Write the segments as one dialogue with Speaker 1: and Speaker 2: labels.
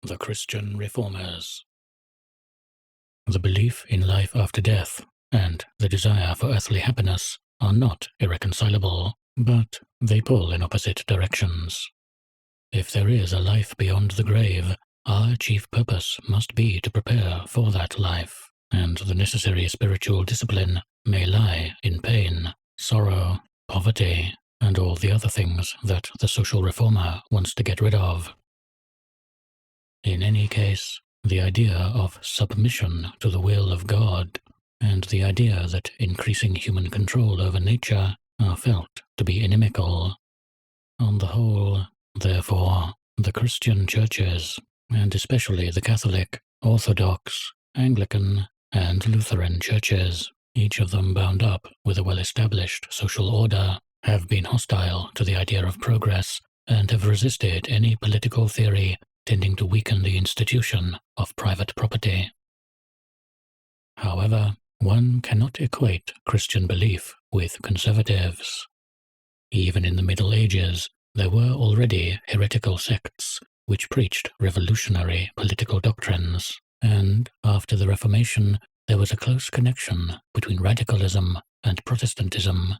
Speaker 1: The Christian Reformers. The belief in life after death and the desire for earthly happiness are not irreconcilable, but they pull in opposite directions. If there is a life beyond the grave, our chief purpose must be to prepare for that life, and the necessary spiritual discipline may lie in pain, sorrow, poverty, and all the other things that the social reformer wants to get rid of. In any case, the idea of submission to the will of God and the idea that increasing human control over nature are felt to be inimical. On the whole, therefore, the Christian churches, and especially the Catholic, Orthodox, Anglican, and Lutheran churches, each of them bound up with a well-established social order, have been hostile to the idea of progress and have resisted any political theory tending to weaken the institution of private property. However, one cannot equate Christian belief with conservatives. Even in the Middle Ages, there were already heretical sects which preached revolutionary political doctrines, and after the Reformation, there was a close connection between radicalism and Protestantism.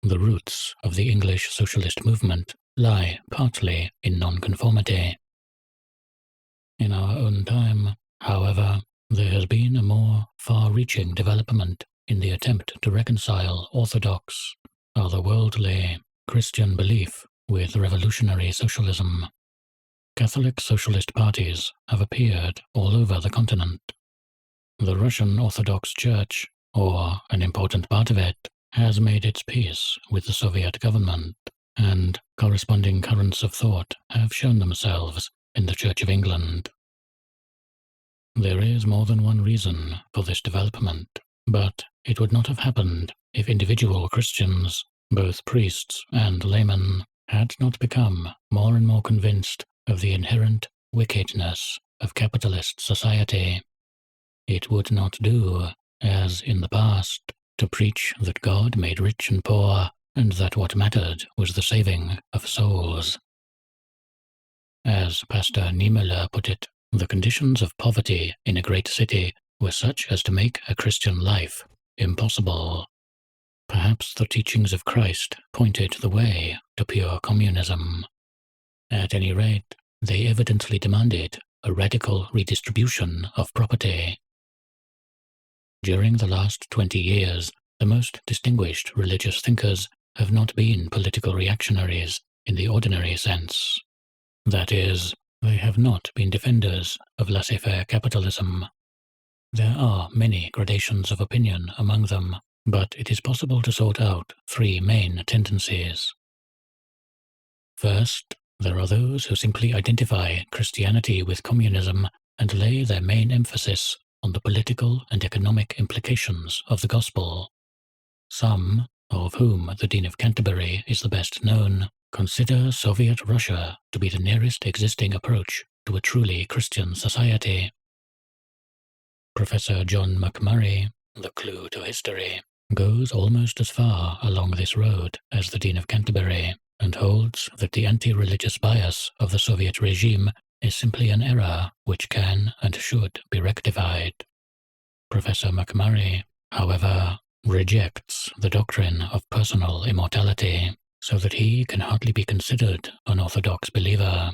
Speaker 1: The roots of the English socialist movement lie partly in nonconformity. In our own time, however, there has been a more far-reaching development in the attempt to reconcile orthodox, otherworldly, Christian belief with revolutionary socialism. Catholic socialist parties have appeared all over the continent. The Russian Orthodox Church, or an important part of it, has made its peace with the Soviet government, and corresponding currents of thought have shown themselves in the Church of England. There is more than one reason for this development, but it would not have happened if individual Christians, both priests and laymen, had not become more and more convinced of the inherent wickedness of capitalist society. It would not do, as in the past, to preach that God made rich and poor, and that what mattered was the saving of souls. As Pastor Niemöller put it, the conditions of poverty in a great city were such as to make a Christian life impossible. Perhaps the teachings of Christ pointed the way to pure communism. At any rate, they evidently demanded a radical redistribution of property. During the last 20 years, the most distinguished religious thinkers have not been political reactionaries in the ordinary sense. That is, they have not been defenders of laissez-faire capitalism. There are many gradations of opinion among them, but it is possible to sort out three main tendencies. First, there are those who simply identify Christianity with communism and lay their main emphasis on the political and economic implications of the gospel. Some, of whom the Dean of Canterbury is the best known, consider Soviet Russia to be the nearest existing approach to a truly Christian society. Professor John McMurray, The Clue to History, goes almost as far along this road as the Dean of Canterbury, and holds that the anti-religious bias of the Soviet regime is simply an error which can and should be rectified. Professor McMurray, however, rejects the doctrine of personal immortality, so that he can hardly be considered an orthodox believer.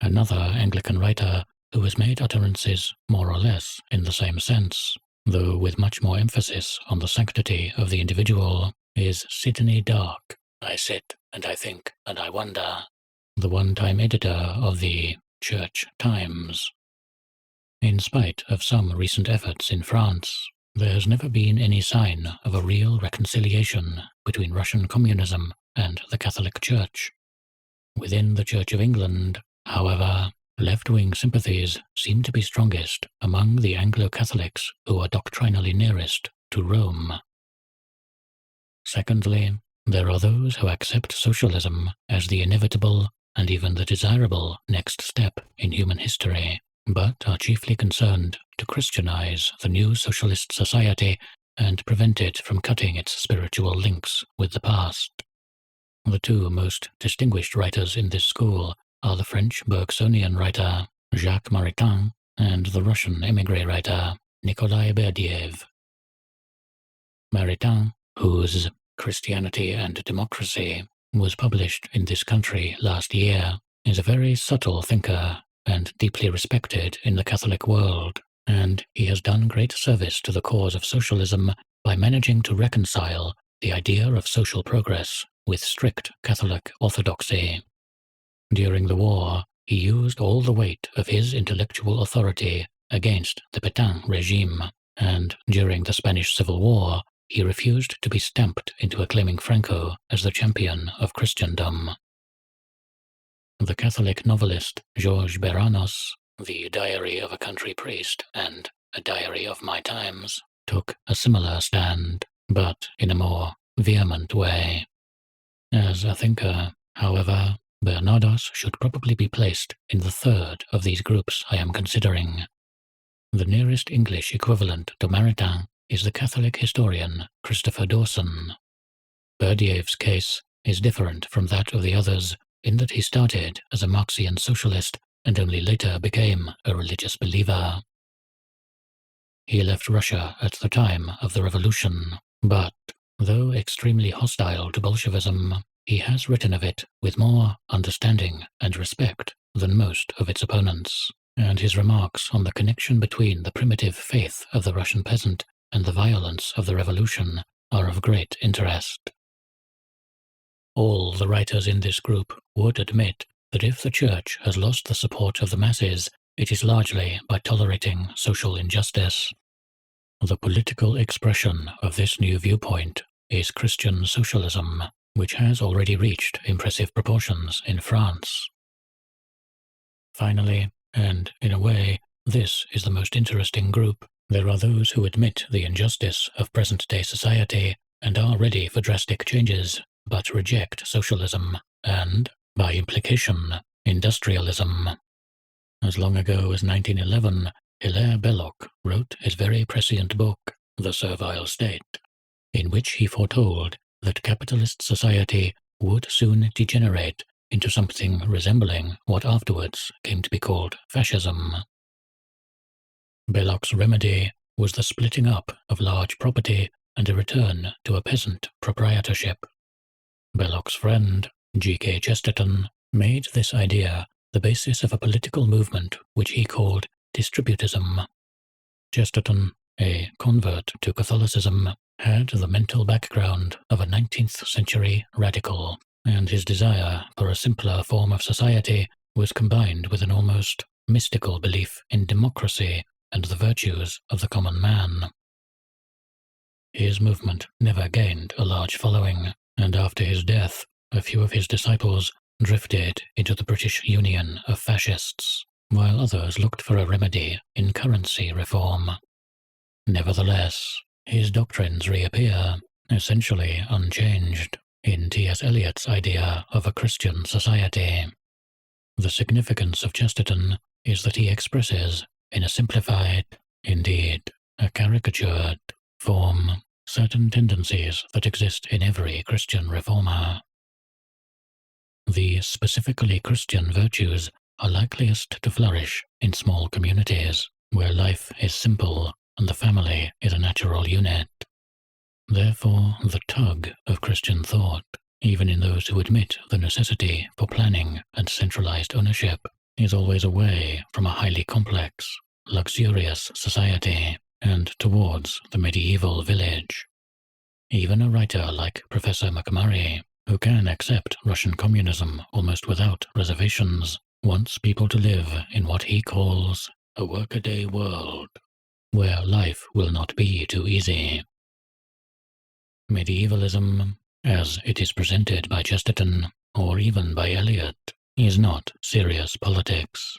Speaker 1: Another Anglican writer who has made utterances more or less in the same sense, though with much more emphasis on the sanctity of the individual, is Sidney Dark. I sit and I think and I wonder, the one-time editor of the Church Times. In spite of some recent efforts in France, there has never been any sign of a real reconciliation between Russian communism and the Catholic Church. Within the Church of England, however, left-wing sympathies seem to be strongest among the Anglo-Catholics who are doctrinally nearest to Rome. Secondly, there are those who accept socialism as the inevitable and even the desirable next step in human history, but are chiefly concerned to Christianize the new socialist society and prevent it from cutting its spiritual links with the past. The two most distinguished writers in this school are the French Bergsonian writer Jacques Maritain and the Russian émigré writer Nikolai Berdyaev. Maritain, whose Christianity and Democracy was published in this country last year, is a very subtle thinker and deeply respected in the Catholic world, and he has done great service to the cause of socialism by managing to reconcile the idea of social progress with strict Catholic orthodoxy. During the war, he used all the weight of his intellectual authority against the Pétain regime, and during the Spanish Civil War, he refused to be stamped into acclaiming Franco as the champion of Christendom. The Catholic novelist Georges Bernanos, The Diary of a Country Priest and A Diary of My Times, took a similar stand, but in a more vehement way. As a thinker, however, Bernados should probably be placed in the third of these groups I am considering. The nearest English equivalent to Maritain is the Catholic historian Christopher Dawson. Berdyaev's case is different from that of the others in that he started as a Marxian socialist and only later became a religious believer. He left Russia at the time of the revolution, but, though extremely hostile to Bolshevism, he has written of it with more understanding and respect than most of its opponents, and his remarks on the connection between the primitive faith of the Russian peasant and the violence of the revolution are of great interest. All the writers in this group would admit that if the Church has lost the support of the masses, it is largely by tolerating social injustice. The political expression of this new viewpoint is Christian socialism, which has already reached impressive proportions in France. Finally, and in a way, this is the most interesting group, there are those who admit the injustice of present-day society and are ready for drastic changes, but reject socialism and, by implication, industrialism. As long ago as 1911, Hilaire Belloc wrote his very prescient book, The Servile State, in which he foretold that capitalist society would soon degenerate into something resembling what afterwards came to be called fascism. Belloc's remedy was the splitting up of large property and a return to a peasant proprietorship. Belloc's friend, G.K. Chesterton, made this idea the basis of a political movement which he called distributism. Chesterton, a convert to Catholicism, had the mental background of a 19th century radical, and his desire for a simpler form of society was combined with an almost mystical belief in democracy and the virtues of the common man. His movement never gained a large following, and after his death, a few of his disciples drifted into the British Union of Fascists, while others looked for a remedy in currency reform. Nevertheless, his doctrines reappear, essentially unchanged, in T.S. Eliot's idea of a Christian society. The significance of Chesterton is that he expresses, in a simplified, indeed, a caricatured form, certain tendencies that exist in every Christian reformer. The specifically Christian virtues are likeliest to flourish in small communities, where life is simple and the family is a natural unit. Therefore, the tug of Christian thought, even in those who admit the necessity for planning and centralized ownership, is always away from a highly complex, luxurious society and towards the medieval village. Even a writer like Professor McMurray, who can accept Russian communism almost without reservations, wants people to live in what he calls a workaday world, where life will not be too easy. Medievalism, as it is presented by Chesterton, or even by Eliot, is not serious politics.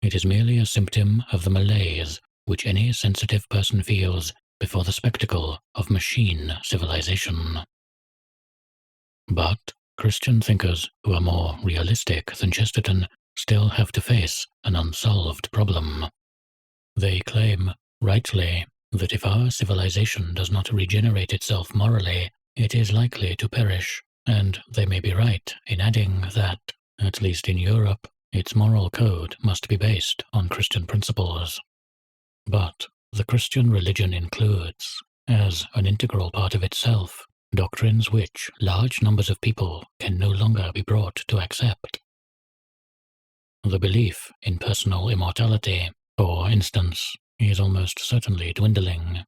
Speaker 1: It is merely a symptom of the malaise which any sensitive person feels before the spectacle of machine civilization. But Christian thinkers who are more realistic than Chesterton still have to face an unsolved problem. They claim, rightly, that if our civilization does not regenerate itself morally, it is likely to perish, and they may be right in adding that, At least in Europe, its moral code must be based on Christian principles. But the Christian religion includes, as an integral part of itself, doctrines which large numbers of people can no longer be brought to accept. The belief in personal immortality, for instance, is almost certainly dwindling.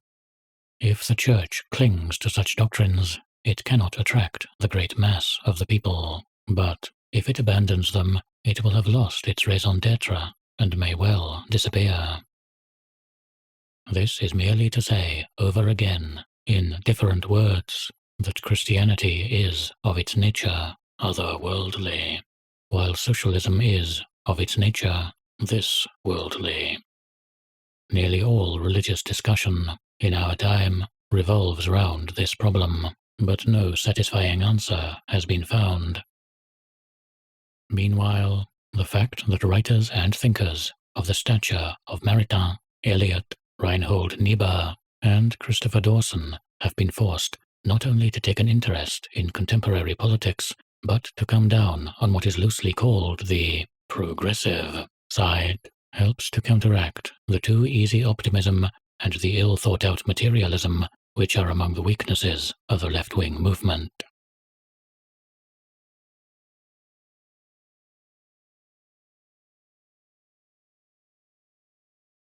Speaker 1: If the Church clings to such doctrines, it cannot attract the great mass of the people, but if it abandons them, it will have lost its raison d'etre and may well disappear. This is merely to say over again, in different words, that Christianity is of its nature otherworldly, while socialism is of its nature this worldly. Nearly all religious discussion in our time revolves round this problem, but no satisfying answer has been found. Meanwhile, the fact that writers and thinkers of the stature of Maritain, Eliot, Reinhold Niebuhr, and Christopher Dawson have been forced not only to take an interest in contemporary politics, but to come down on what is loosely called the progressive side, helps to counteract the too easy optimism and the ill-thought-out materialism which are among the weaknesses of the left-wing movement.